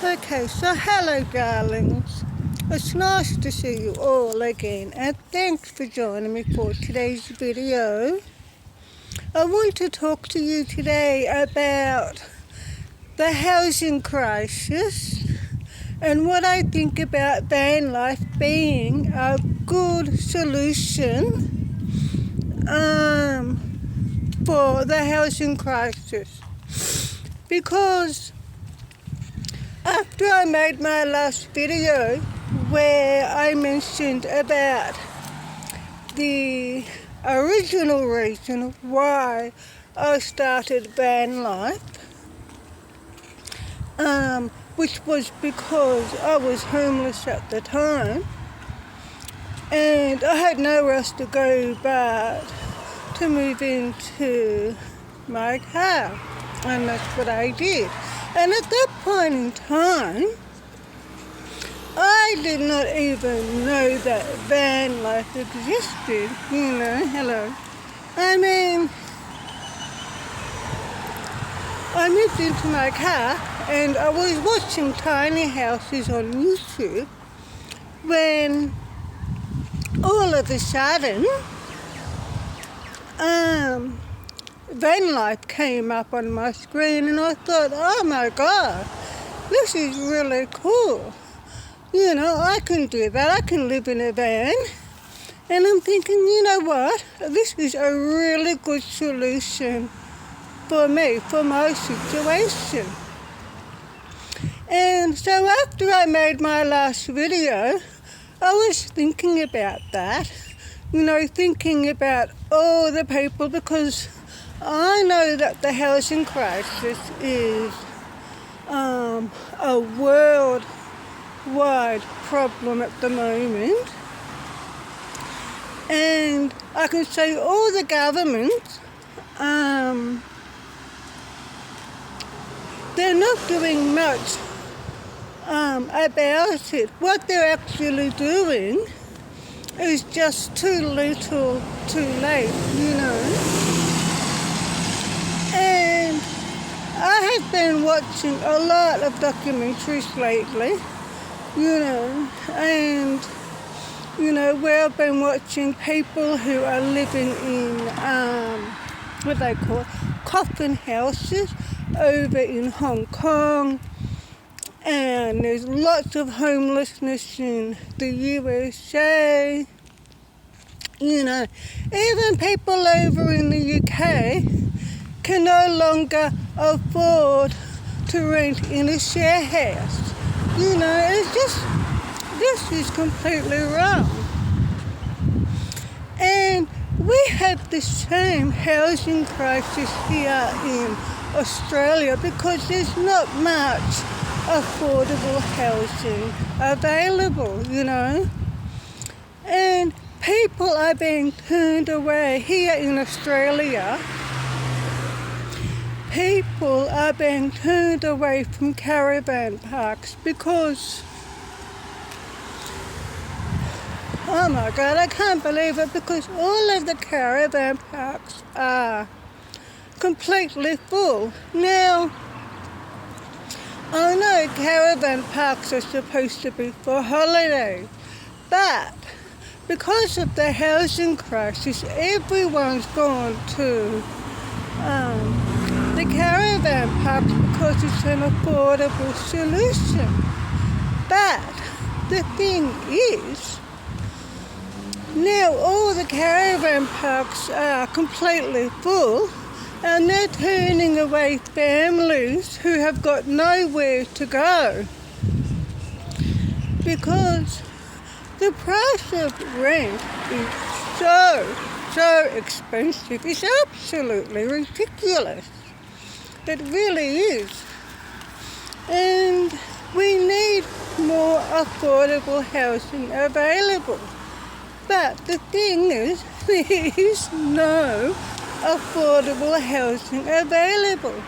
Okay, so hello darlings. It's nice to see you all again and thanks for joining me for today's video. I want to talk to you today about the housing crisis and what I think about van life being a good solution for the housing crisis. Because after I made my last video where I mentioned about the original reason why I started van life, which was because I was homeless at the time and I had nowhere else to go but to move into my car, and that's what I did. And at that point in time, I did not even know that van life existed, hello. I mean, I moved into my car and I was watching tiny houses on YouTube when all of a sudden, van life came up on my screen and I thought, oh my God, this is really cool. I can do that. I can live in a van. And I'm thinking, you know what? This is a really good solution for me, for my situation. And so after I made my last video, I was thinking about that, thinking about all the people, because I know that the housing crisis is a worldwide problem at the moment. And I can say all the governments, they're not doing much about it. What they're actually doing is just too little, too late, And I have been watching a lot of documentaries lately, and where I've been watching people who are living in what they call coffin houses over in Hong Kong, and there's lots of homelessness in the USA. Even people over in the UK can no longer afford to rent in a share house. This is completely wrong. And we have the same housing crisis here in Australia because there's not much affordable housing available, And people are being turned away here in Australia. People are being turned away from caravan parks because, oh my God, I can't believe it, because all of the caravan parks are completely full. Now, I know caravan parks are supposed to be for holidays, but because of the housing crisis, everyone's gone to the caravan parks because it's an affordable solution. But the thing is, now all the caravan parks are completely full and they're turning away families who have got nowhere to go because the price of rent is so expensive. It's absolutely ridiculous. It really is. And we need more affordable housing available. But the thing is, there is no affordable housing available.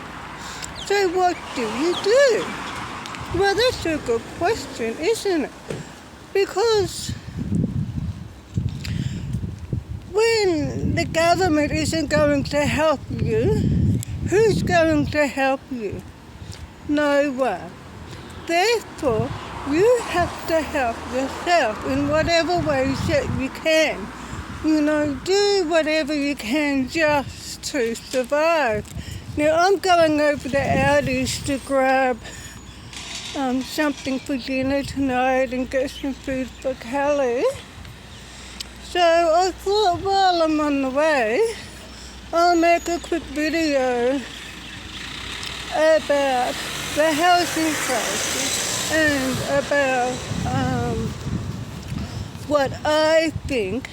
So what do you do? Well, that's a good question, isn't it? Because when the government isn't going to help you, who's going to help you? No one. therefore, you have to help yourself in whatever ways that you can. You know, do whatever you can just to survive. Now, I'm going over to Aldi's to grab something for dinner tonight and get some food for Kelly. So I thought while I'm on the way, I'll make a quick video about the housing crisis and about what I think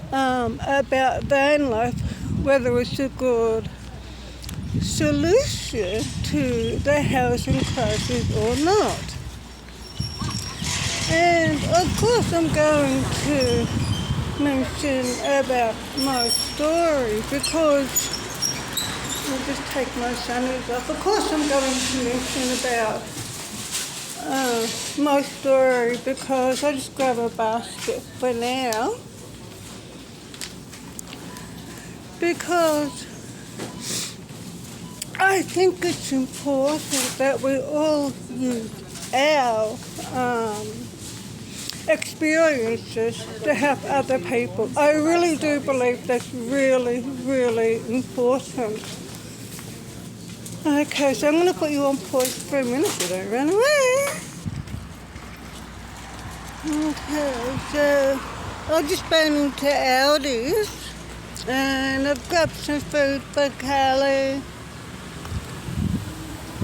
about van life, whether it's a good solution to the housing crisis or not. And of course I'm going to mention about my story because I'll just take my sunnies off. Of course I'm going to mention about my story because I'll just grab a basket for now. Because I think it's important that we all use our experiences to help other people. I really do believe that's really, really important. Okay, so I'm going to put you on pause for a minute so don't run away. Okay, so I've just been into Aldi's and I've grabbed some food for Kelly.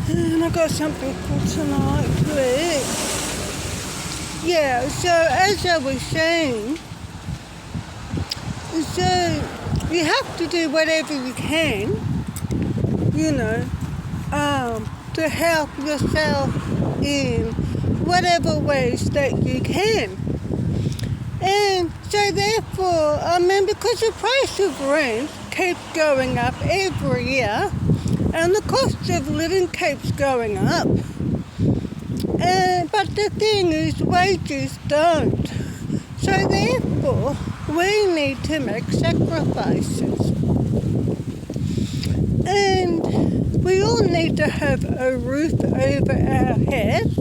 And I got something for tonight to eat. Yeah, so as I was saying, so you have to do whatever you can, you know, to help yourself in whatever ways that you can. And so therefore, because the price of rent keeps going up every year, and the cost of living keeps going up. But the thing is, wages don't. So therefore, we need to make sacrifices. And we all need to have a roof over our heads.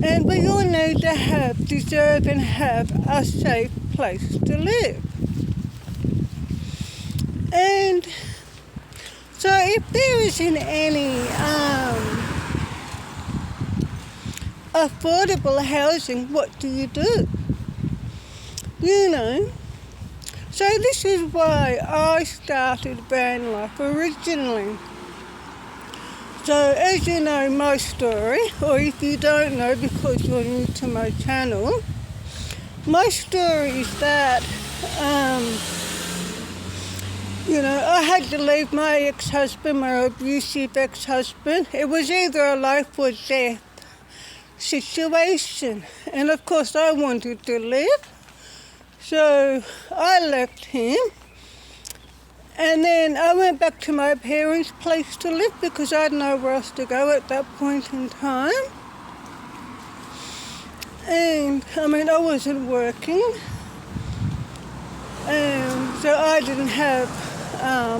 And we all need to deserve and have a safe place to live. And so if there isn't any affordable housing, what do? You know? So this is why I started van life originally. So as you know my story, or if you don't know because you're new to my channel, my story is that you know, I had to leave my ex-husband, my abusive ex-husband. It was either a life or death situation. And of course I wanted to live. So I left him. And then I went back to my parents' place to live because I had nowhere else to go at that point in time. And I wasn't working. And so I didn't have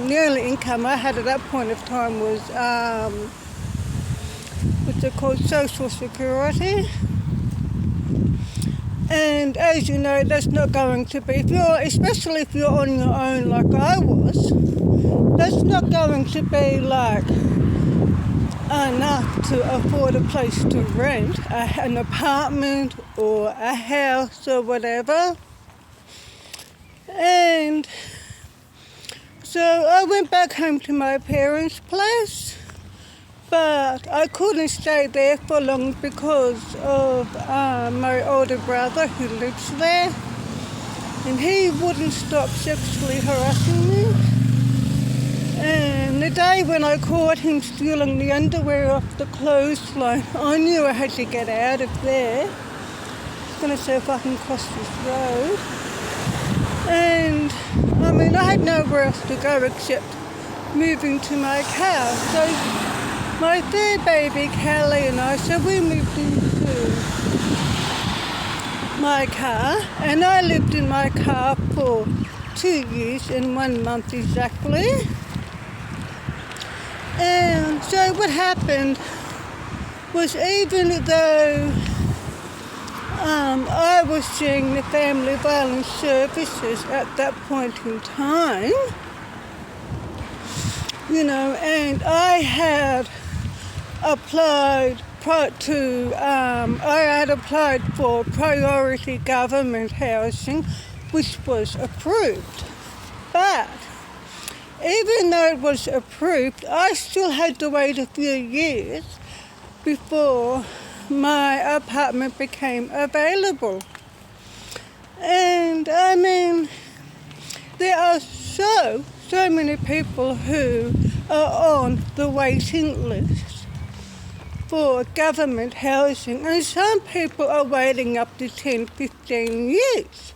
the only income I had at that point of time was what's it called, Social Security. And as you know, that's not going to be, especially if you're on your own like I was, that's not going to be like enough to afford a place to rent, an apartment or a house or whatever. And so I went back home to my parents' place, but I couldn't stay there for long because of my older brother who lives there, and he wouldn't stop sexually harassing me. And the day when I caught him stealing the underwear off the clothesline, I knew I had to get out of there. I was going to see if I can cross this road. And I had nowhere else to go except moving to my car. So my third baby, Kelly, and I, so we moved into my car, and I lived in my car for 2 years and 1 month exactly. And so what happened was even though I was seeing the family violence services at that point in time, and I had applied for priority government housing, which was approved. But even though it was approved, I still had to wait a few years before my apartment became available. And there are so many people who are on the waiting list for government housing, and some people are waiting up to 10, 15 years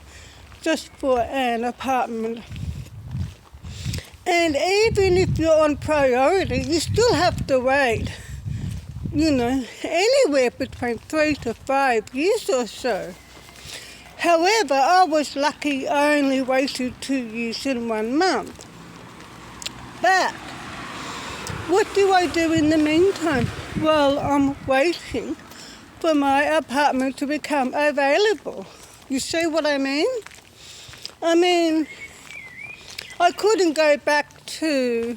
just for an apartment. And even if you're on priority, you still have to wait, anywhere between 3 to 5 years or so. However, I was lucky I only waited 2 years and 1 month. But what do I do in the meantime? Well, I'm waiting for my apartment to become available. You see what I mean? I couldn't go back to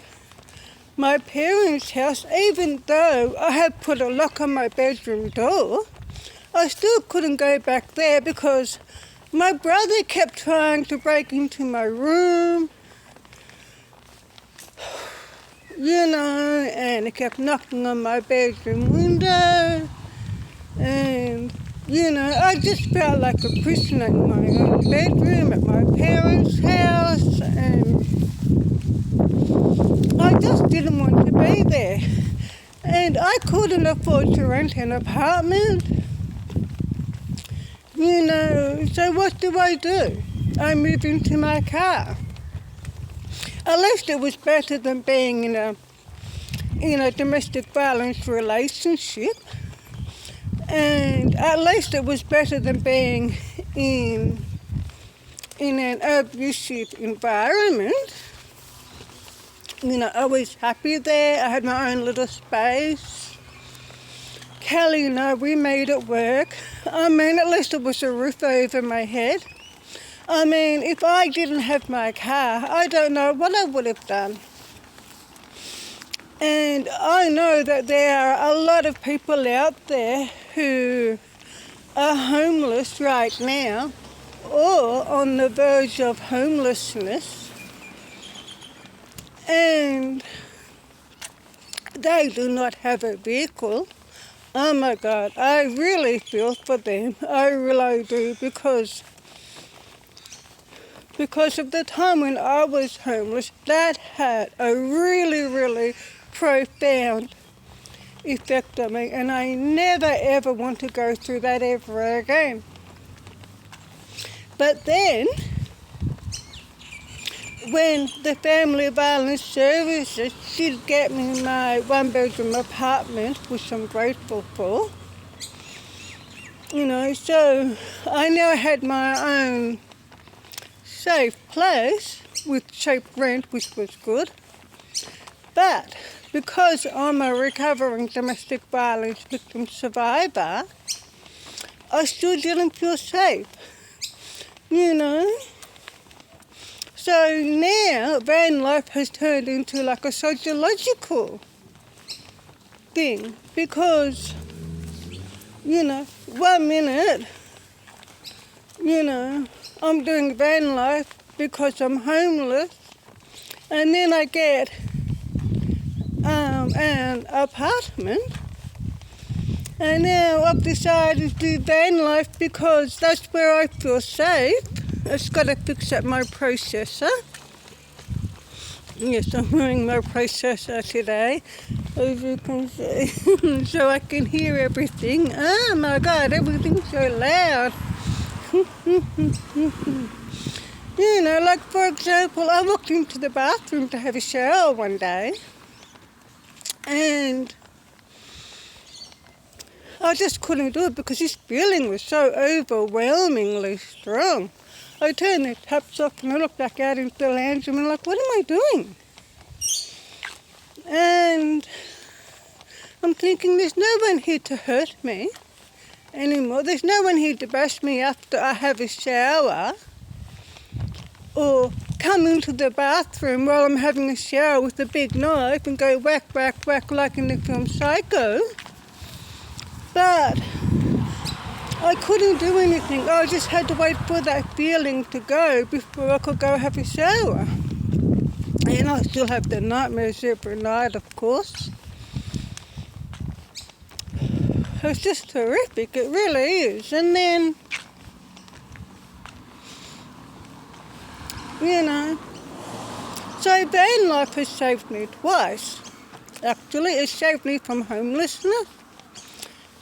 my parents' house, even though I had put a lock on my bedroom door. I still couldn't go back there because my brother kept trying to break into my room, and he kept knocking on my bedroom window, and, I just felt like a prisoner in my own bedroom at my parents' house, and I just didn't want to be there. And I couldn't afford to rent an apartment, so what do? I moved into my car. At least it was better than being in a domestic violence relationship. And at least it was better than being in an abusive environment. I was happy there. I had my own little space. Kelly and I, we made it work. At least it was a roof over my head. If I didn't have my car, I don't know what I would have done. And I know that there are a lot of people out there who are homeless right now or on the verge of homelessness, and they do not have a vehicle. Oh my God, I really feel for them. I really do, because of the time when I was homeless, that had a really, really profound effect on me, and I never ever want to go through that ever again. But then, when the family violence services did get me my 1-bedroom apartment, which I'm grateful for, so I now had my own safe place with cheap rent, which was good. But because I'm a recovering domestic violence victim survivor, I still didn't feel safe, So now van life has turned into like a sociological thing, because, 1 minute, I'm doing van life because I'm homeless, and then I get an apartment, and now I've decided to do van life because that's where I feel safe. It's got to fix up my processor. Yes, I'm wearing my processor today, as you can see, so I can hear everything. Oh my God, everything's so loud. Like for example, I walked into the bathroom to have a shower one day, and I just couldn't do it because this feeling was so overwhelmingly strong. I turned the taps off and I looked back out into the lounge room and I'm like, what am I doing? And I'm thinking there's no one here to hurt me anymore. There's no one here to bash me after I have a shower or come into the bathroom while I'm having a shower with a big knife and go whack, whack, whack like in the film Psycho. But I couldn't do anything. I just had to wait for that feeling to go before I could go have a shower. And I still have the nightmares every night, of course. It's just horrific, it really is. And then, so van life has saved me twice. Actually, it saved me from homelessness.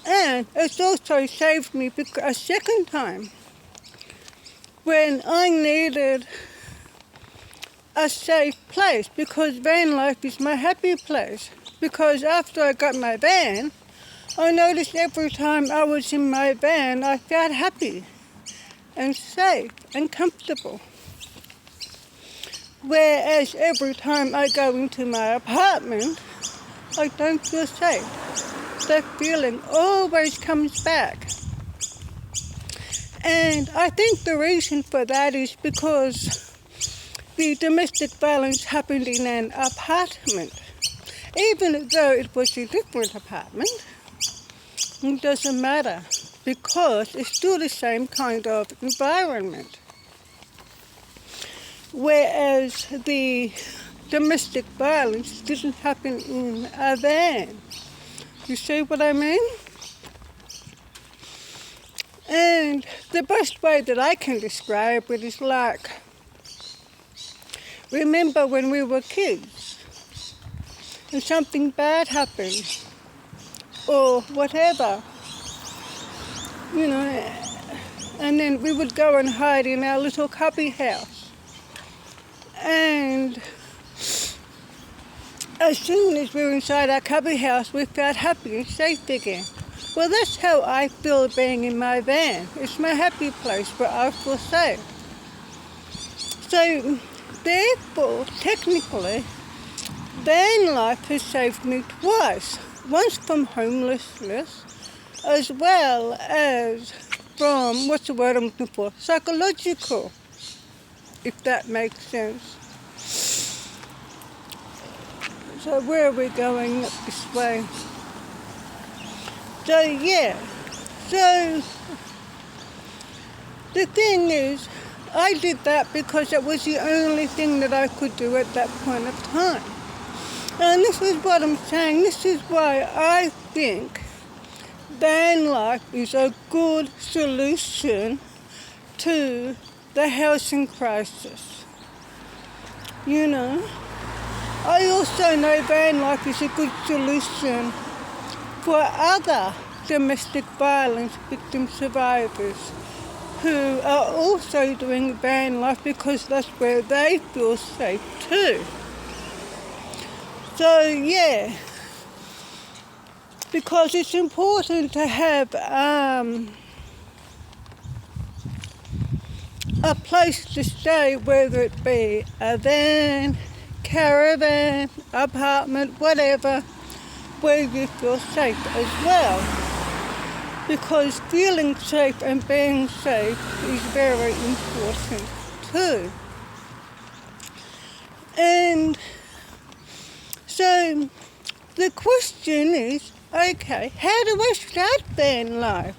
And it's also saved me a second time when I needed a safe place, because van life is my happy place. Because after I got my van, I noticed every time I was in my van, I felt happy and safe and comfortable. Whereas every time I go into my apartment, I don't feel safe. That feeling always comes back. And I think the reason for that is because the domestic violence happened in an apartment. Even though it was a different apartment, it doesn't matter because it's still the same kind of environment. Whereas the domestic violence didn't happen in a van. You see what I mean? And the best way that I can describe it is like, remember when we were kids and something bad happened or whatever, and then we would go and hide in our little cubby house. And as soon as we were inside our cubby house, we felt happy and safe again. Well, that's how I feel being in my van. It's my happy place where I feel safe. So, therefore, technically, van life has saved me twice. Once from homelessness, as well as from, what's the word I'm looking for? Psychological, if that makes sense. So where are we going this way? So the thing is, I did that because it was the only thing that I could do at that point of time. And this is what I'm saying. This is why I think van life is a good solution to the housing crisis. I also know van life is a good solution for other domestic violence victim survivors who are also doing van life because that's where they feel safe too. So because it's important to have a place to stay, whether it be a van, caravan, apartment, whatever, where you feel safe as well. Because feeling safe and being safe is very important too. And so the question is, okay, how do I start van life?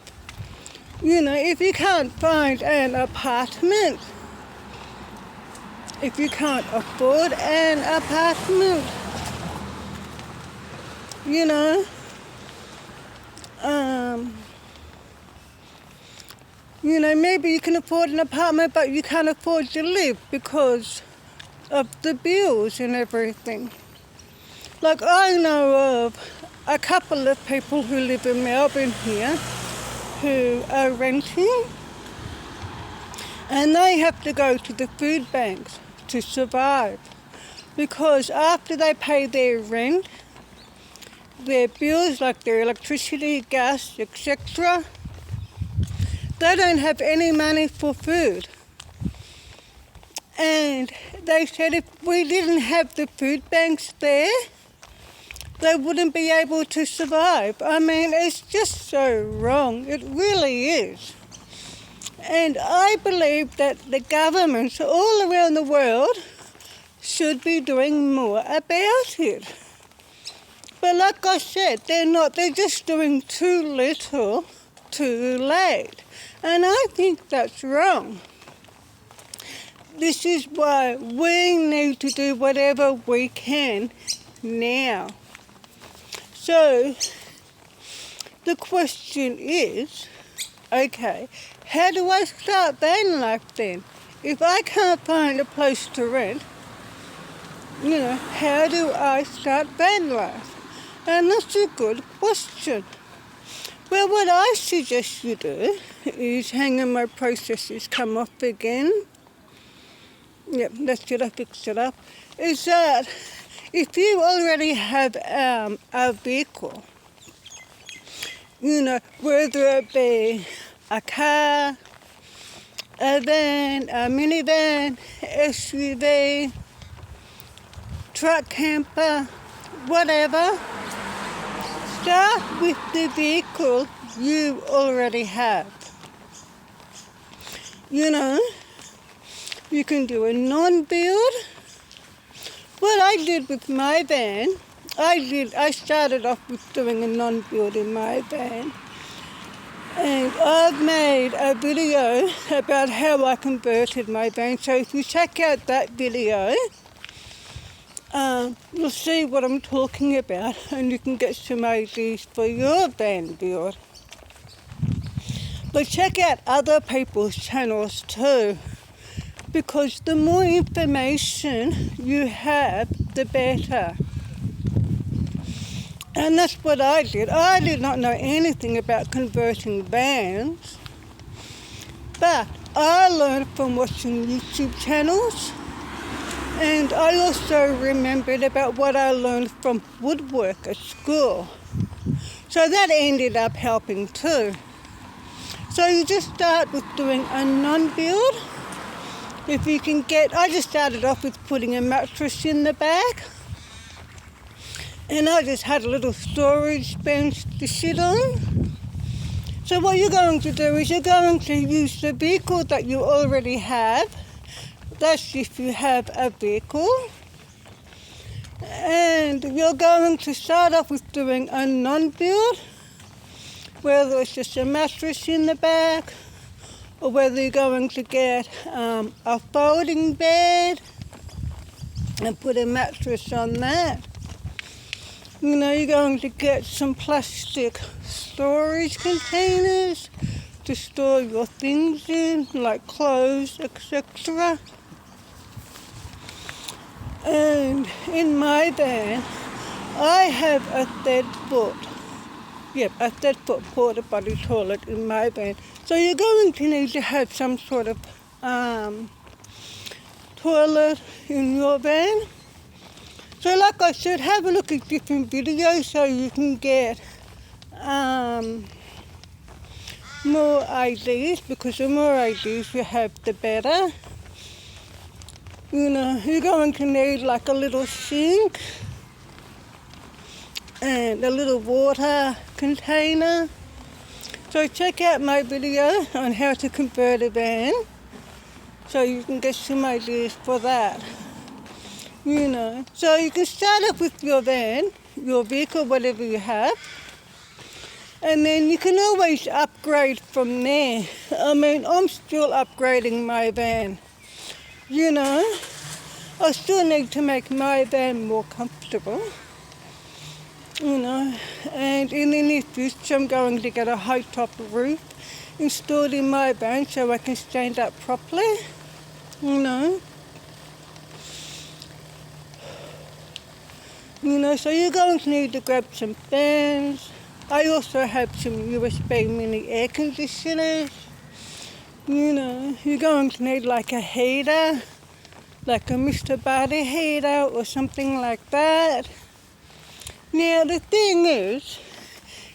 If you can't find an apartment, if you can't afford an apartment, maybe you can afford an apartment, but you can't afford to live because of the bills and everything. Like I know of a couple of people who live in Melbourne here who are renting, and they have to go to the food banks to survive because after they pay their rent, their bills like their electricity, gas, etc., they don't have any money for food. And they said if we didn't have the food banks there, they wouldn't be able to survive. I mean, it's just so wrong. It really is. And I believe that the governments all around the world should be doing more about it. But like I said, they're not. They're just doing too little, too late. And I think that's wrong. This is why we need to do whatever we can now. So the question is, okay, how do I start van life then? If I can't find a place to rent, how do I start van life? And that's a good question. Well, what I suggest you do is hang on, my processes come off again. Yep, that's it, I fixed it up. Is that if you already have a vehicle, whether it be a car, a van, a minivan, SUV, truck, camper, whatever, start with the vehicle you already have. You can do a non-build. What I did with my van, I started off with doing a non-build in my van. And I've made a video about how I converted my van. So if you check out that video, you'll see what I'm talking about, and you can get some ideas for your van build. But check out other people's channels too, because the more information you have, the better. And that's what I did. I did not know anything about converting vans, but I learned from watching YouTube channels. And I also remembered about what I learned from woodwork at school. So that ended up helping too. So you just start with doing a non-build. If you can I just started off with putting a mattress in the back. And I just had a little storage bench to sit on. So what you're going to do is you're going to use the vehicle that you already have. That's if you have a vehicle. And you're going to start off with doing a non-build, whether it's just a mattress in the back, or whether you're going to get a folding bed and put a mattress on that. You're going to get some plastic storage containers to store your things in, like clothes, etc. And in my van, I have a 3-foot porta potty toilet in my van. So you're going to need to have some sort of toilet in your van. So like I said, have a look at different videos so you can get more ideas, because the more ideas you have, the better. You're going to need like a little sink and a little water container. So check out my video on how to convert a van so you can get some ideas for that. So you can start off with your van, your vehicle, whatever you have, and then you can always upgrade from there. I mean, I'm still upgrading my van. I still need to make my van more comfortable. And in the near future, I'm going to get a high-top roof installed in my van so I can stand up properly. So you're going to need to grab some fans. I also have some USB mini air conditioners. You're going to need like a heater, like a Mr. Barty heater or something like that. Now the thing is,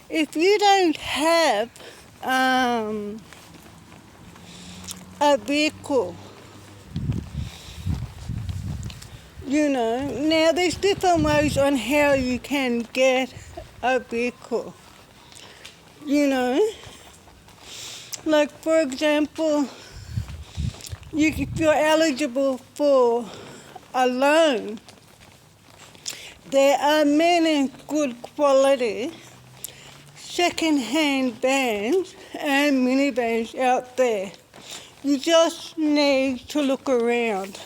if you don't have a vehicle, Now there's different ways on how you can get a vehicle, like for example, if you're eligible for a loan, there are many good quality second-hand vans and minivans out there. You just need to look around.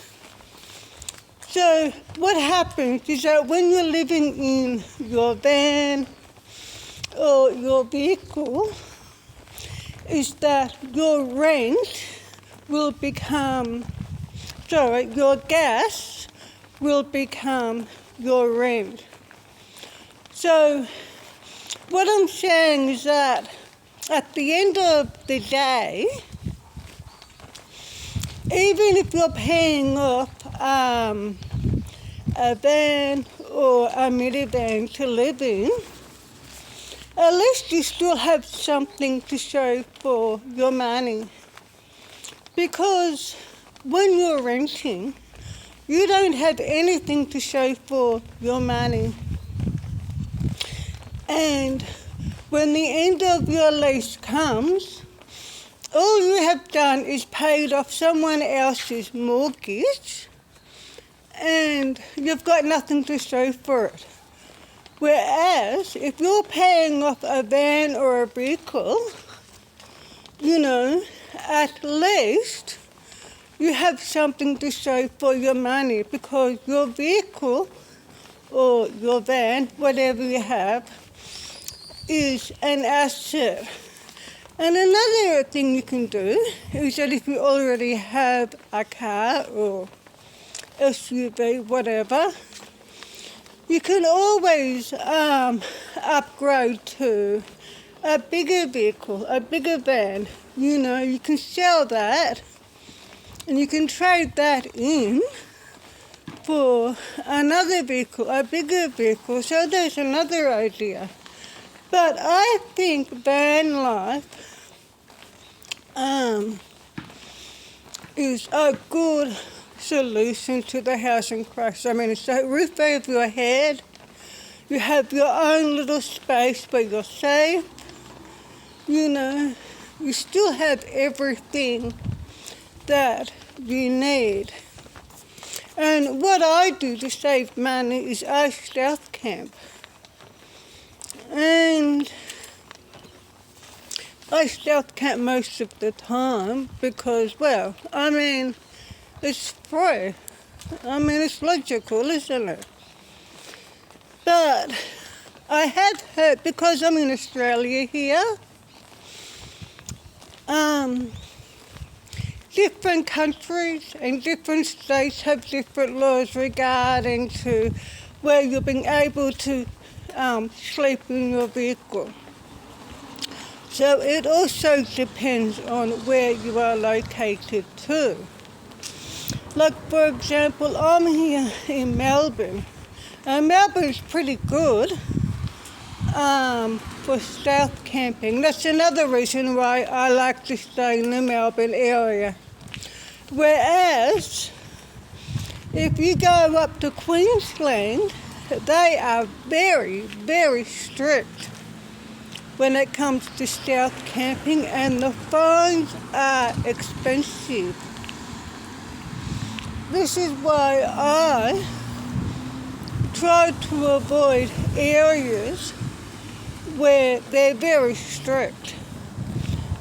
So what happens is that when you're living in your van or your vehicle, is that your gas will become your rent. So what I'm saying is that at the end of the day, even if you're paying off a van or a minivan to live in, at least you still have something to show for your money. Because when you're renting, you don't have anything to show for your money. And when the end of your lease comes, all you have done is paid off someone else's mortgage and you've got nothing to show for it. Whereas if you're paying off a van or a vehicle, at least you have something to show for your money, because your vehicle or your van, whatever you have, is an asset. And another thing you can do is that if you already have a car or SUV, whatever, you can always upgrade to a bigger vehicle, a bigger van. You can sell that and you can trade that in for another vehicle, a bigger vehicle. So there's another idea. But I think van life is a good solution to the housing crisis. I mean, it's a roof over your head. You have your own little space where you're safe. You still have everything that you need. And what I do to save money is I stealth camp. And I stealth camp most of the time because, it's free. It's logical, isn't it? But I have heard, because I'm in Australia here, different countries and different states have different laws regarding to where you're being able to sleep in your vehicle. So it also depends on where you are located too. Like for example, I'm here in Melbourne, and Melbourne's pretty good for stealth camping. That's another reason why I like to stay in the Melbourne area. Whereas if you go up to Queensland, they are very, very strict when it comes to stealth camping, and the fines are expensive. This is why I try to avoid areas where they're very strict.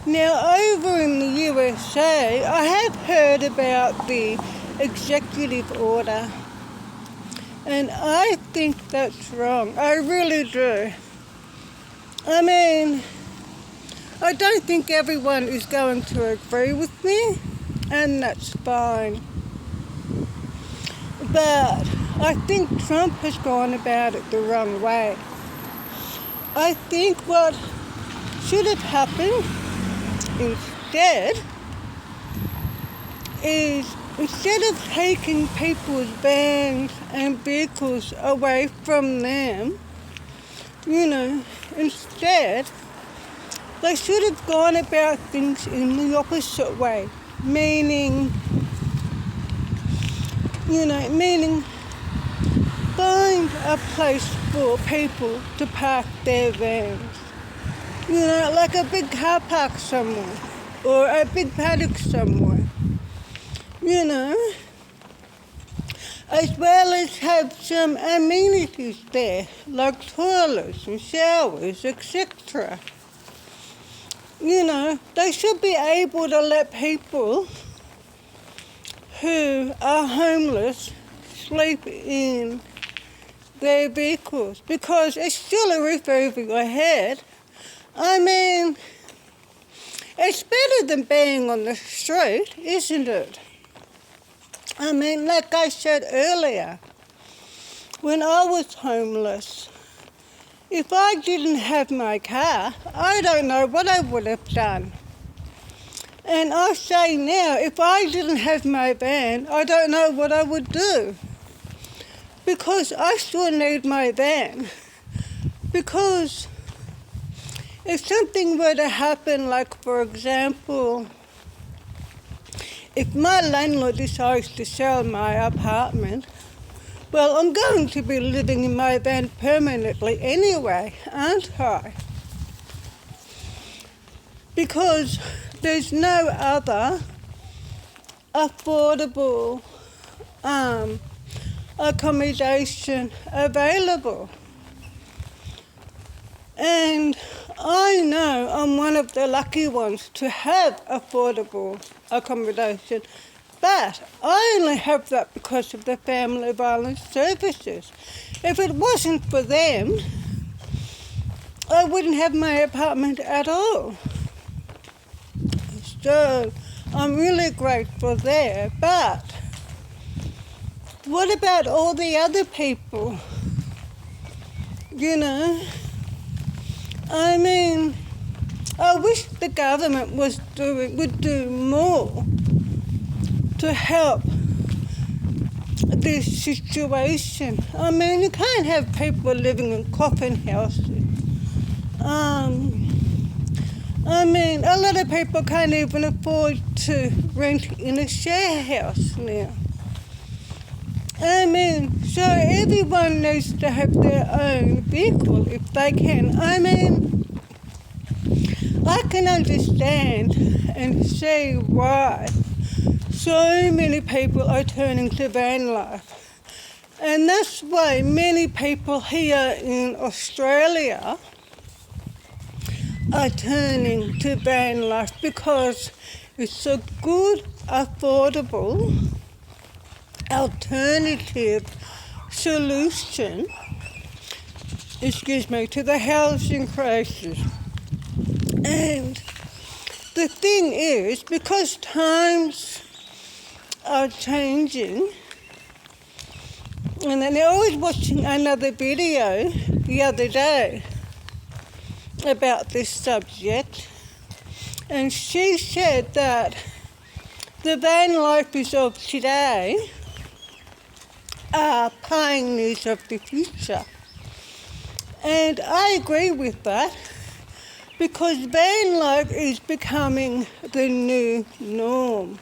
Now, over in the USA, I have heard about the executive order, and I think that's wrong. I really do. I don't think everyone is going to agree with me, and that's fine. But I think Trump has gone about it the wrong way. I think what should have happened instead is, instead of taking people's vans and vehicles away from them, instead they should have gone about things in the opposite way. Meaning find a place for people to park their vans. You know, like a big car park somewhere or a big paddock somewhere. You know, as well as have some amenities there, like toilets and showers, etc. You know, they should be able to let people who are homeless sleep in their vehicles, because it's still a roof over your head. I mean, it's better than being on the street, isn't it? I mean, like I said earlier, when I was homeless, if I didn't have my car, I don't know what I would have done. And I say now, if I didn't have my van, I don't know what I would do. Because I still need my van. Because if something were to happen, like for example, if my landlord decides to sell my apartment, well, I'm going to be living in my van permanently anyway, aren't I? Because there's no other affordable accommodation available. And I know I'm one of the lucky ones to have affordable accommodation, but I only have that because of the Family Violence Services. If it wasn't for them, I wouldn't have my apartment at all. So I'm really grateful there. But what about all the other people? You know, I mean, I wish the government would do more to help this situation. I mean, you can't have people living in coffin houses. I mean, a lot of people can't even afford to rent in a share house now. I mean, so everyone needs to have their own vehicle if they can. I mean, I can understand and see why so many people are turning to van life. And that's why many people here in Australia are turning to van life, because it's a good, affordable, alternative solution, to the housing crisis. And the thing is, because times are changing, and then I was watching another video the other day about this subject, and she said that the van lifers of today are pioneers of the future. And I agree with that, because van life is becoming the new norm.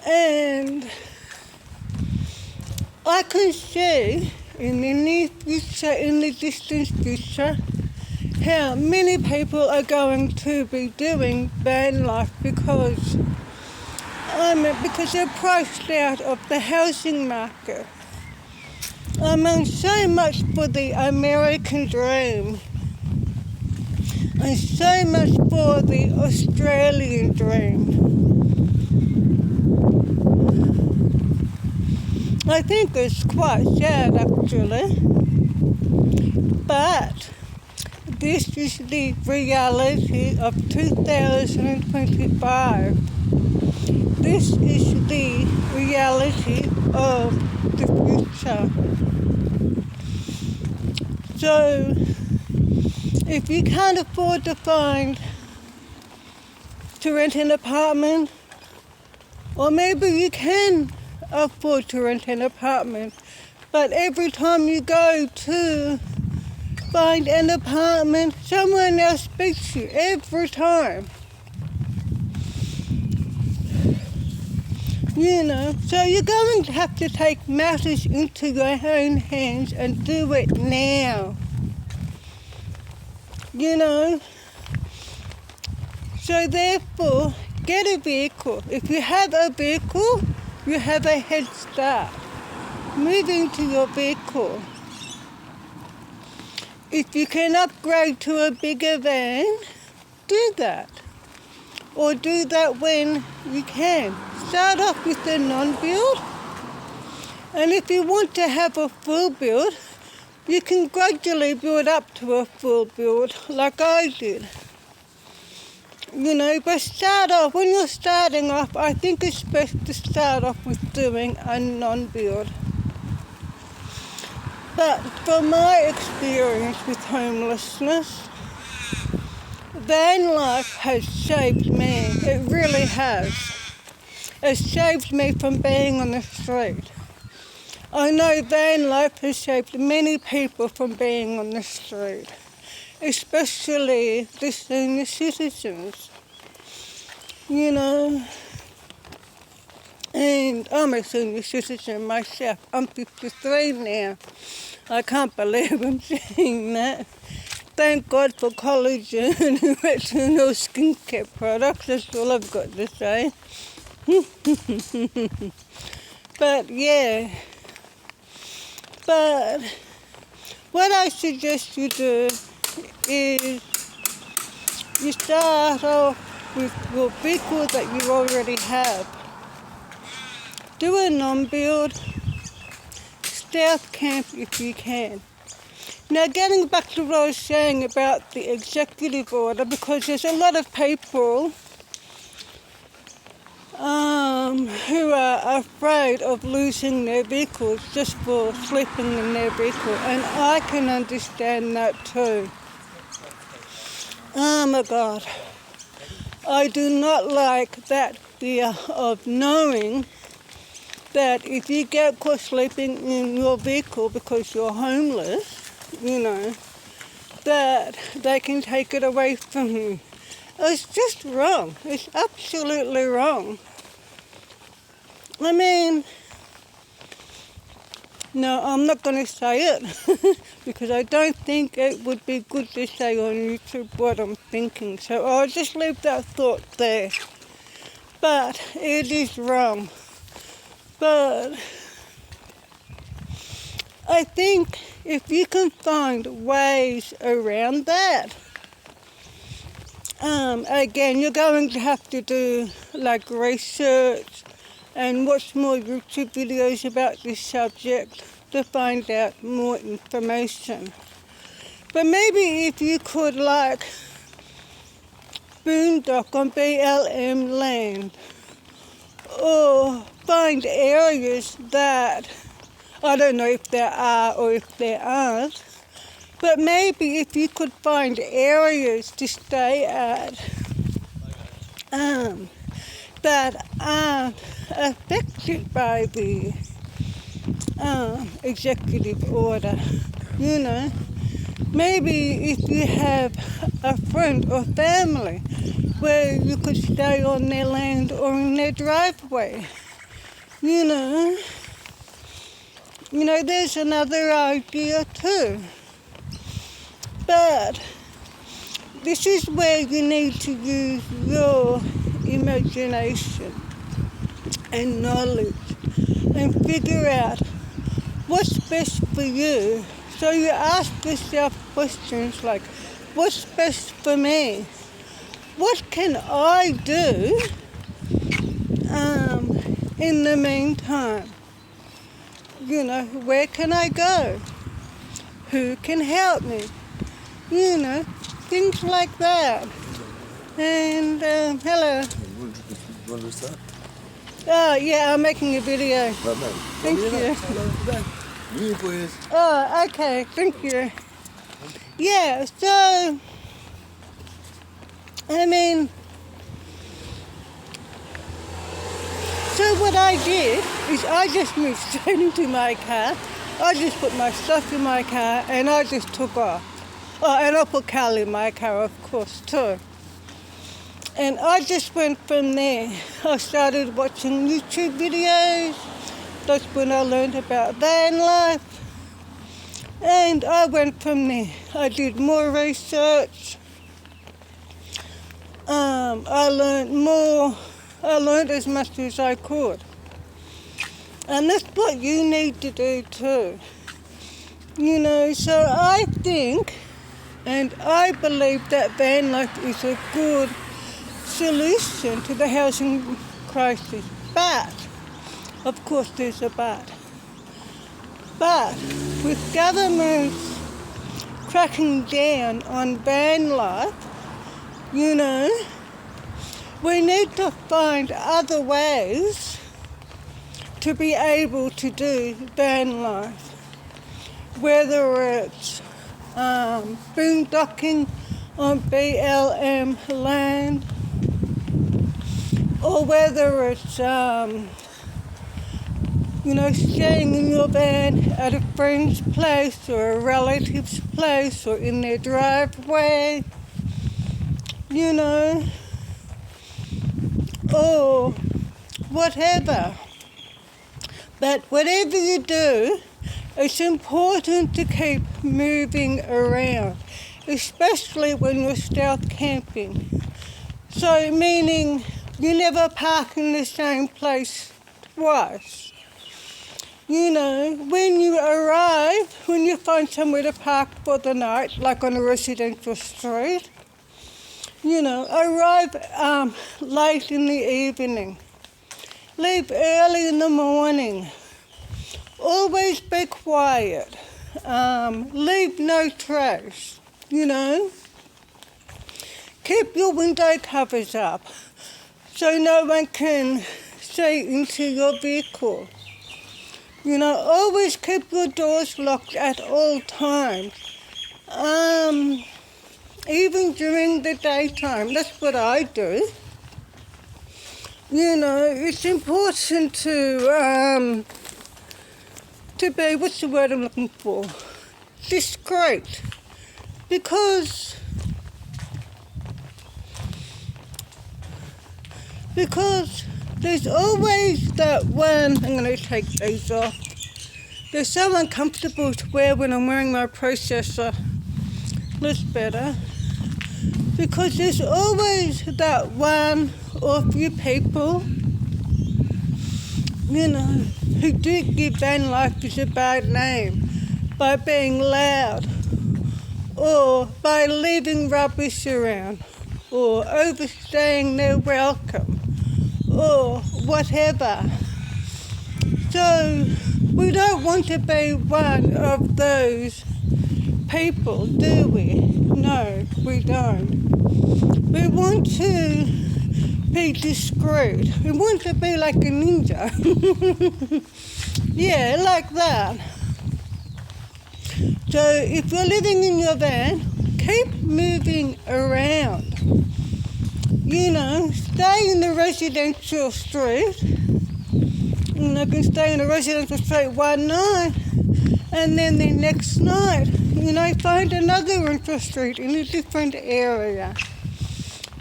And I can see in the near future, in the distant future, how many people are going to be doing van life because they're priced out of the housing market. I mean, so much for the American dream, and so much for the Australian dream. I think it's quite sad, actually, but this is the reality of 2025. This is the reality of the future. So, if you can't afford to rent an apartment, or maybe you can afford to rent an apartment, but every time you go to find an apartment, someone else speaks to you every time. So you're going to have to take matters into your own hands and do it now. So therefore, get a vehicle. If you have a vehicle, you have a head start. Move into your vehicle. If you can upgrade to a bigger van, do that. Or do that when you can. Start off with a non-build. And if you want to have a full build, you can gradually build up to a full build like I did. But start off, when you're starting off, I think it's best to start off with doing a non-build. But from my experience with homelessness, van life has saved me. It really has. It saved me from being on the street. I know van life has saved many people from being on the street, especially the senior citizens. And I'm a senior citizen myself. I'm 53 now. I can't believe I'm saying that. Thank God for collagen and retinol skincare products. That's all I've got to say. But what I suggest you do is you start off with your vehicle that you already have. Do a non-build, stealth camp if you can. Now getting back to what I was saying about the executive order, because there's a lot of people who are afraid of losing their vehicles just for sleeping in their vehicle, and I can understand that too. Oh my God. I do not like that fear of knowing that if you get caught sleeping in your vehicle because you're homeless, that they can take it away from you. It's just wrong. It's absolutely wrong. I mean, no, I'm not going to say it because I don't think it would be good to say on YouTube what I'm thinking. So I'll just leave that thought there. But it is wrong. But I think if you can find ways around that, again, you're going to have to do like research and watch more YouTube videos about this subject to find out more information. But maybe if you could like boondock on BLM land, or find areas that, I don't know if there are or if there aren't, but maybe if you could find areas to stay at that aren't affected by the executive order, Maybe if you have a friend or family where you could stay on their land or in their driveway, there's another idea too. But this is where you need to use your imagination and knowledge and figure out what's best for you. So you ask yourself questions like, what's best for me? What can I do in the meantime? Where can I go? Who can help me? Things like that. And hello. You want to start? Oh yeah, I'm making a video. Thank you. Oh, okay, thank you. Yeah, so, so what I did is I just moved straight into my car. I just put my stuff in my car and I just took off. Oh, and I put Cal in my car, of course, too. And I just went from there. I started watching YouTube videos. That's when I learned about van life. And I went from there. I did more research. I learned more. I learned as much as I could. And that's what you need to do too. So I think and I believe that van life is a good solution to the housing crisis. But, of course there's a but. But with governments cracking down on van life, we need to find other ways to be able to do van life. Whether it's boondocking on BLM land, or whether it's, staying in your van at a friend's place or a relative's place or in their driveway, or whatever. But whatever you do, it's important to keep moving around, especially when you're stealth camping. So meaning you never park in the same place twice. When you arrive, when you find somewhere to park for the night, like on a residential street, arrive late in the evening. Leave early in the morning. Always be quiet. Leave no trace, Keep your window covers up so no one can see into your vehicle. Always keep your doors locked at all times. Even during the daytime. That's what I do. It's important to be, what's the word I'm looking for? Discreet. Because there's always that one, I'm going to take these off. They're so uncomfortable to wear when I'm wearing my processor. Looks better. Because there's always that one or few people, who do give van life a bad name by being loud or by leaving rubbish around or overstaying their welcome or whatever. So we don't want to be one of those people, do we? No, we don't. We want to be discreet. We want to be like a ninja. Yeah, like that. So if you're living in your van, keep moving around. Stay in the residential street. You can stay in a residential street one night, and then the next night, find another rental street in a different area.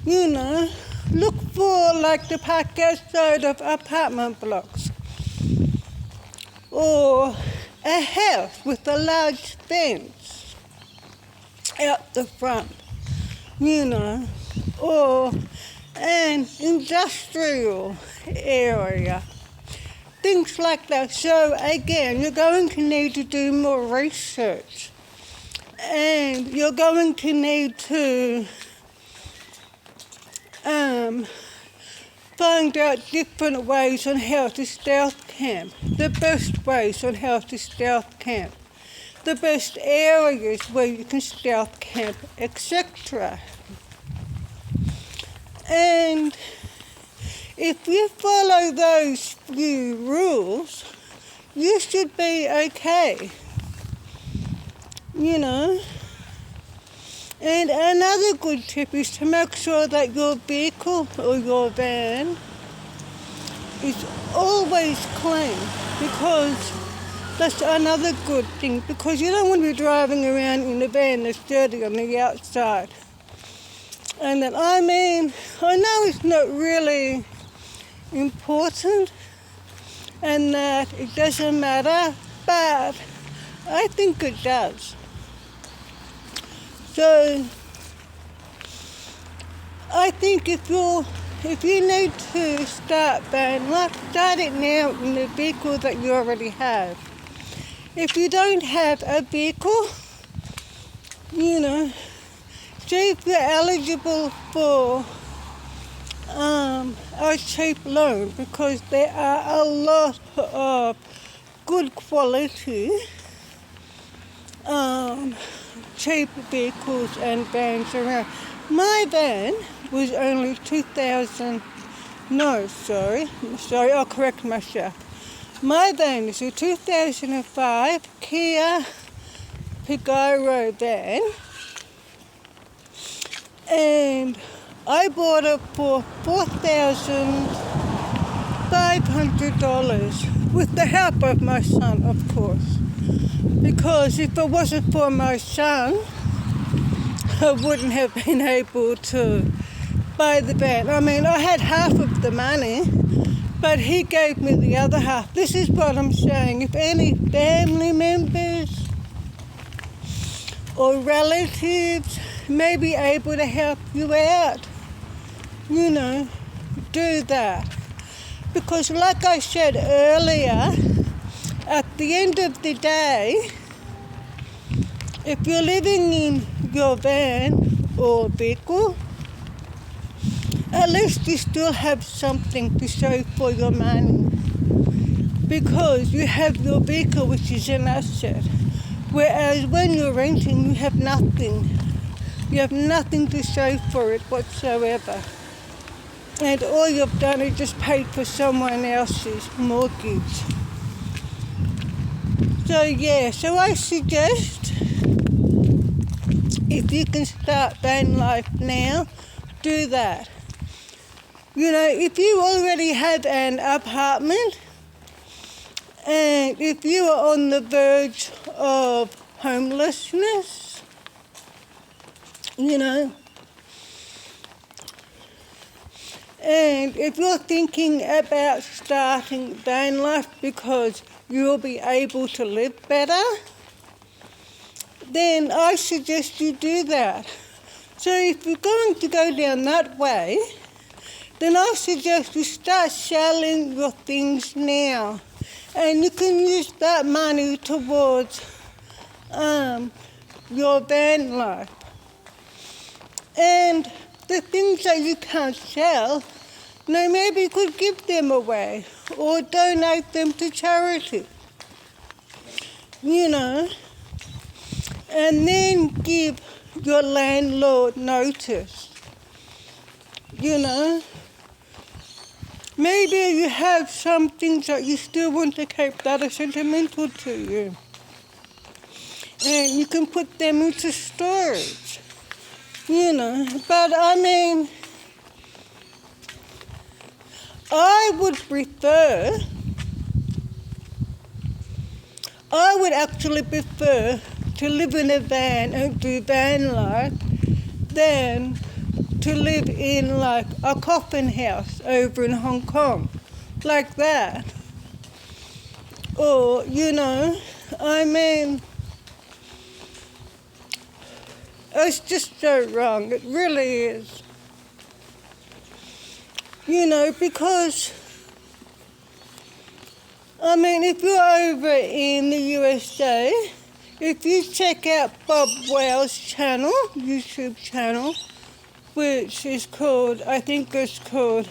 Look for the park outside of apartment blocks. Or a house with a large fence out the front, or an industrial area. Things like that. So again, you're going to need to do more research. And you're going to need to find out different ways on how to stealth camp, the best ways on how to stealth camp, the best areas where you can stealth camp, etc. And if you follow those few rules, you should be okay. And another good tip is to make sure that your vehicle or your van is always clean, because that's another good thing, because you don't want to be driving around in a van that's dirty on the outside. And that, I mean, I know it's not really important and that it doesn't matter, but I think it does. So I think if you need to start van life, start it now in the vehicle that you already have. If you don't have a vehicle, see if you're eligible for a cheap loan, because there are a lot of good quality cheap vehicles and vans around. My van was only I'll correct myself. My van is a 2005 Kia Pagero van, and I bought it for $4,500 with the help of my son, of course. Because if it wasn't for my son, I wouldn't have been able to buy the van. I mean, I had half of the money, but he gave me the other half. This is what I'm saying. If any family members or relatives may be able to help you out, do that. Because like I said earlier, at the end of the day, if you're living in your van or vehicle, at least you still have something to show for your money. Because you have your vehicle, which is an asset. Whereas when you're renting, you have nothing. You have nothing to show for it whatsoever. And all you've done is just paid for someone else's mortgage. So I suggest if you can start van life now, do that. If you already have an apartment and if you are on the verge of homelessness, and if you're thinking about starting van life because you'll be able to live better, then I suggest you do that. So if you're going to go down that way, then I suggest you start selling your things now. And you can use that money towards your van life. And the things that you can't sell, maybe you could give them away or donate them to charity. And then give your landlord notice. Maybe you have some things that you still want to keep that are sentimental to you. And you can put them into storage. But I mean, I would actually prefer to live in a van and do van life than to live in like a coffin house over in Hong Kong, like that. Or, I mean, it's just so wrong. It really is. Because, I mean, if you're over in the USA, if you check out Bob Wales' channel, YouTube channel, which is called, I think it's called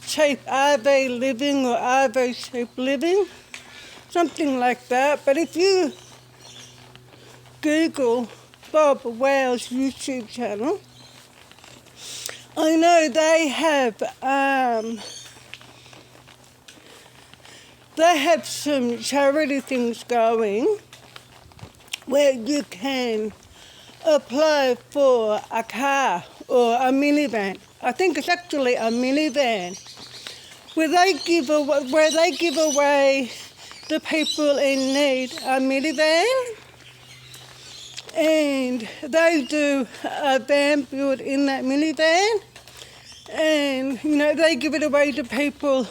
Cheap RV Living or RV Cheap Living, something like that. But if you Google Bob Wales' YouTube channel, I know they have some charity things going where you can apply for a car or a minivan. I think it's actually a minivan where they give away the people in need a minivan, and they do a van build in that minivan, and they give it away to people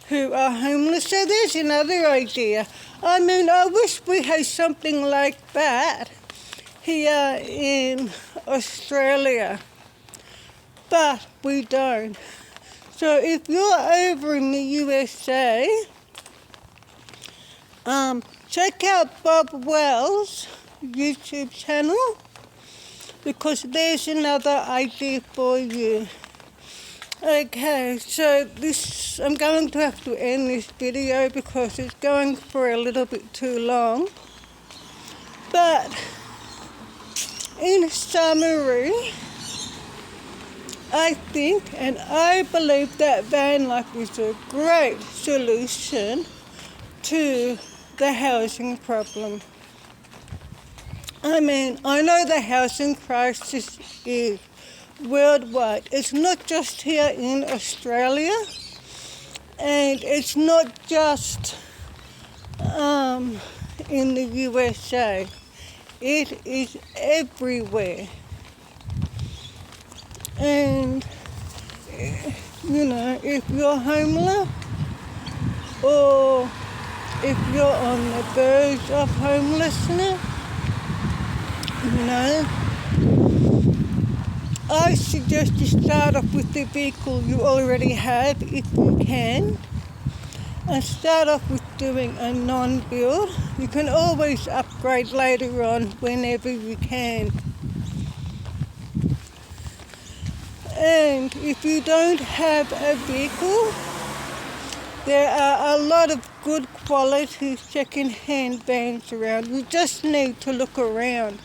who are homeless. So there's another idea. I mean, I wish we had something like that here in Australia, but we don't. So if you're over in the USA, check out Bob Wells' YouTube channel, because there's another idea for you. Okay, so I'm going to have to end this video because it's going for a little bit too long. But in summary, I think and I believe that van life is a great solution to the housing problem. I mean, I know the housing crisis is worldwide. It's not just here in Australia, and it's not just in the USA. It is everywhere. And, if you're homeless or if you're on the verge of homelessness, I suggest you start off with the vehicle you already have if you can, and start off with doing a non-build. You can always upgrade later on whenever you can. And if you don't have a vehicle, there are a lot of good quality second-hand vans around. You just need to look around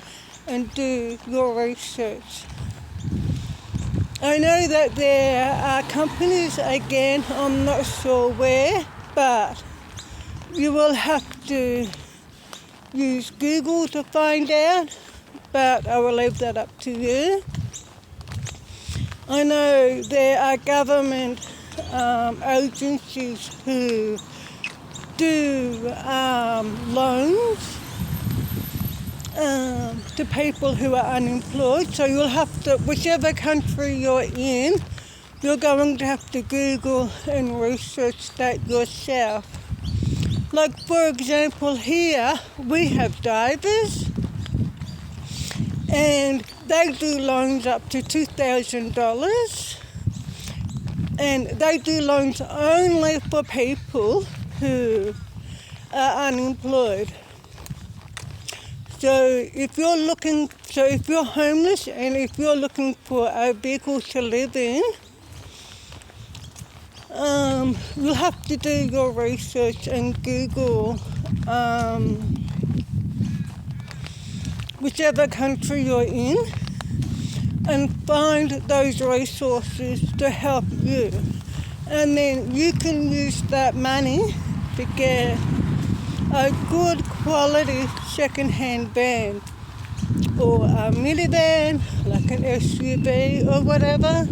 and do your research. I know that there are companies, again, I'm not sure where, but you will have to use Google to find out, but I will leave that up to you. I know there are government agencies who do loans to people who are unemployed. So you'll have to, whichever country you're in, you're going to have to Google and research that yourself. Like, for example, here we have divers, and they do loans up to $2,000, and they do loans only for people who are unemployed. So if you're homeless and if you're looking for a vehicle to live in, you'll have to do your research and Google whichever country you're in and find those resources to help you. And then you can use that money to get a good quality second-hand van or a minivan, like an SUV or whatever.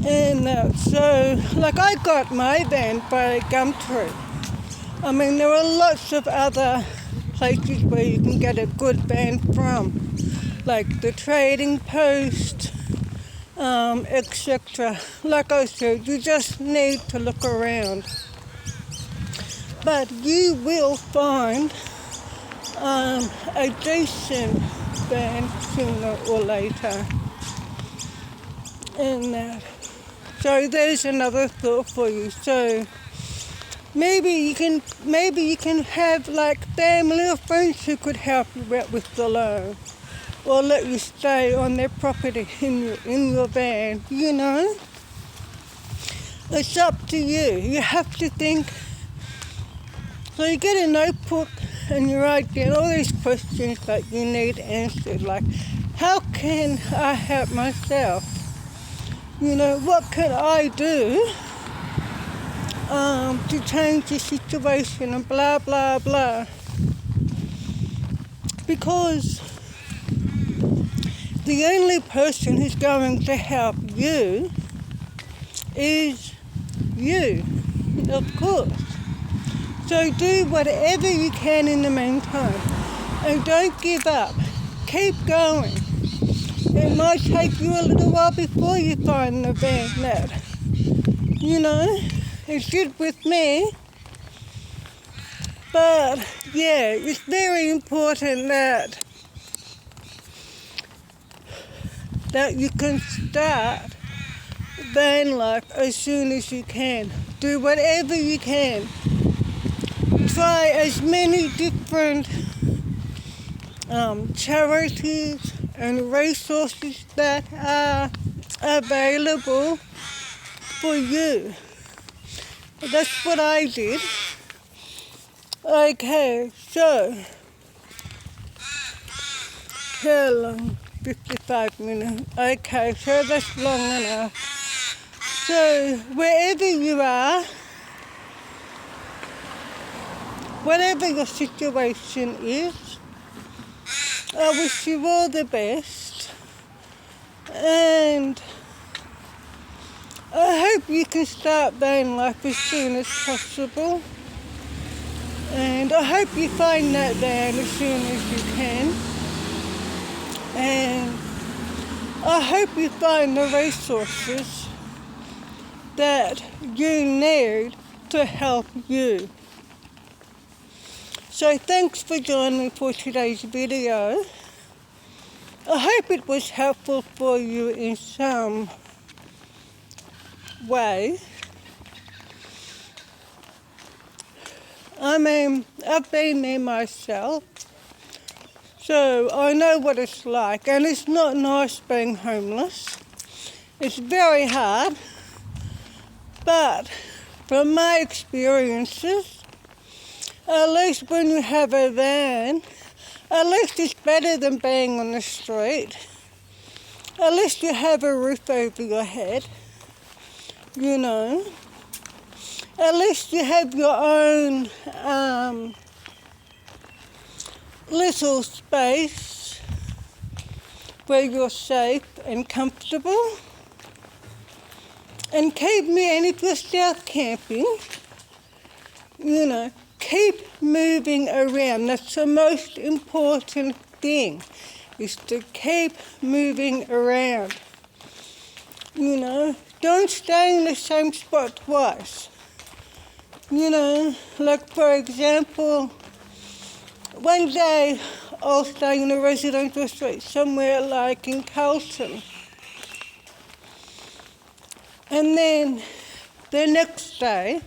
And so, like, I got my van by Gumtree. I mean, there are lots of other places where you can get a good van from, like the Trading Post, etc. Like I said, you just need to look around. But you will find a decent van sooner or later. And so there's another thought for you. So maybe you can have like family or friends who could help you out with the loan, or let you stay on their property in your van. It's up to you. You have to think. So you get a notebook and you write down all these questions that you need answered, like, how can I help myself? What can I do to change the situation, and blah, blah, blah. Because the only person who's going to help you is you, of course. So do whatever you can in the meantime. And don't give up. Keep going. It might take you a little while before you find the band that, it did with me. But yeah, it's very important that you can start van life as soon as you can. Do whatever you can. Try as many different charities and resources that are available for you. That's what I did. Okay, so how long? 55 minutes. Okay, so that's long enough. So wherever you are, whatever your situation is, I wish you all the best, and I hope you can start van life as soon as possible, and I hope you find that van as soon as you can, and I hope you find the resources that you need to help you. So thanks for joining me for today's video. I hope it was helpful for you in some way. I mean, I've been there myself, so I know what it's like, and it's not nice being homeless. It's very hard, but from my experiences, at least when you have a van, at least it's better than being on the street. At least you have a roof over your head, At least you have your own little space where you're safe and comfortable. And and if you're south camping, keep moving around. That's the most important thing, is to keep moving around. Don't stay in the same spot twice. Like for example, one day I'll stay in a residential street somewhere like in Carlton. And then the next day,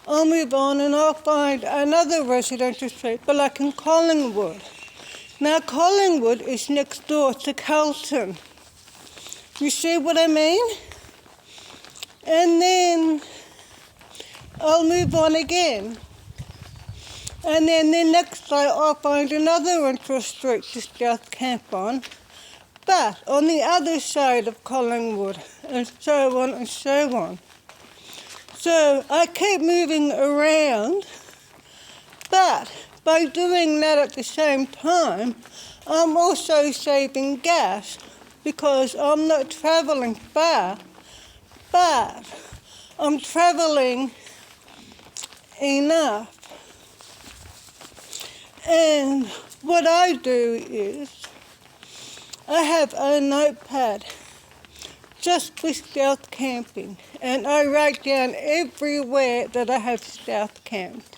I'll move on and I'll find another residential street, but like in Collingwood. Now Collingwood is next door to Carlton. You see what I mean? And then I'll move on again. And then the next day I'll find another rental street to south camp on, but on the other side of Collingwood, and so on and so on. So I keep moving around, but by doing that at the same time, I'm also saving gas because I'm not travelling far, but I'm travelling enough. And what I do is I have a notepad just for south camping, and I write down everywhere that I have south camped.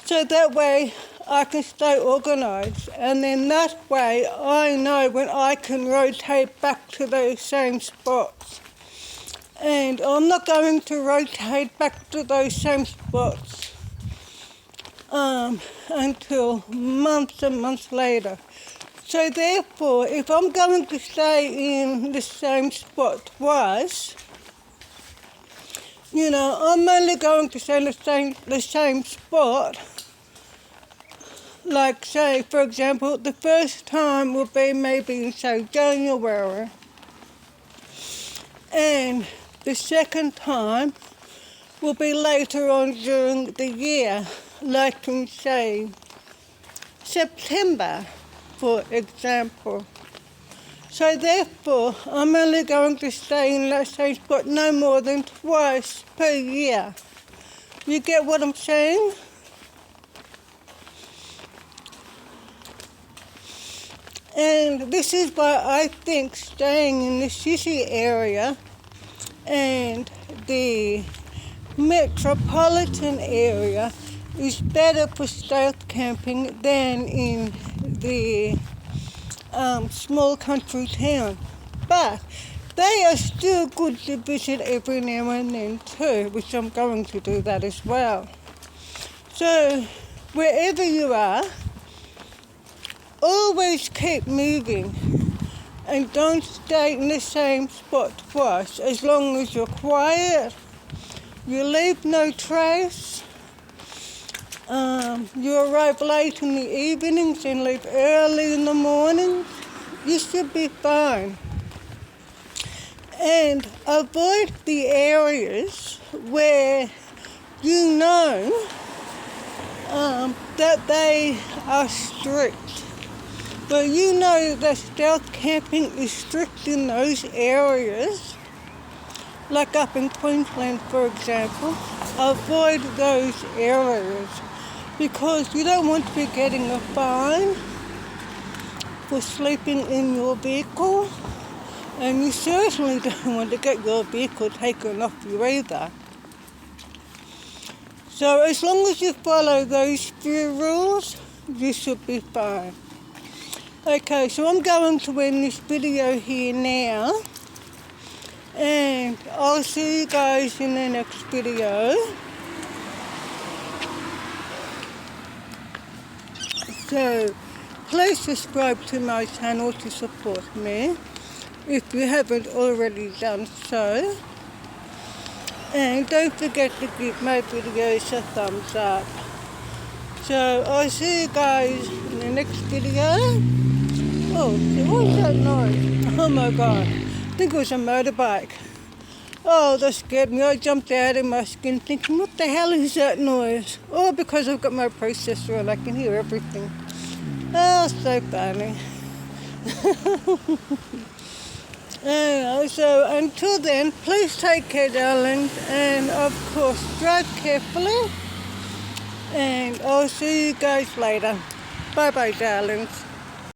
So that way I can stay organised, and then that way I know when I can rotate back to those same spots. And I'm not going to rotate back to those same spots until months and months later. So therefore, if I'm going to stay in the same spot twice, I'm only going to stay in the same spot. Like say, for example, the first time will be maybe in say January, and the second time will be later on during the year, like in say September, for example. So therefore, I'm only going to stay in that same spot no more than twice per year. You get what I'm saying? And this is why I think staying in the city area and the metropolitan area is better for stealth camping than in the small country town. But they are still good to visit every now and then too, which I'm going to do that as well. So wherever you are, always keep moving and don't stay in the same spot twice. As long as you're quiet, you leave no trace, you arrive late in the evenings and leave early in the mornings, you should be fine. And avoid the areas where you know that they are strict. Where you know that stealth camping is strict in those areas, like up in Queensland for example, avoid those areas because you don't want to be getting a fine for sleeping in your vehicle, and you certainly don't want to get your vehicle taken off you either. So as long as you follow those few rules, you should be fine. Okay, so I'm going to end this video here now, and I'll see you guys in the next video. So please subscribe to my channel to support me if you haven't already done so, and don't forget to give my videos a thumbs up. So I'll see you guys in the next video. Oh, what was that noise? Oh my god, I think it was a motorbike. Oh, that scared me. I jumped out of my skin thinking, what the hell is that noise? Oh, because I've got my processor and I can hear everything. Oh, so funny. Anyway, so until then, please take care, darlings, and of course, drive carefully. And I'll see you guys later. Bye-bye, darlings.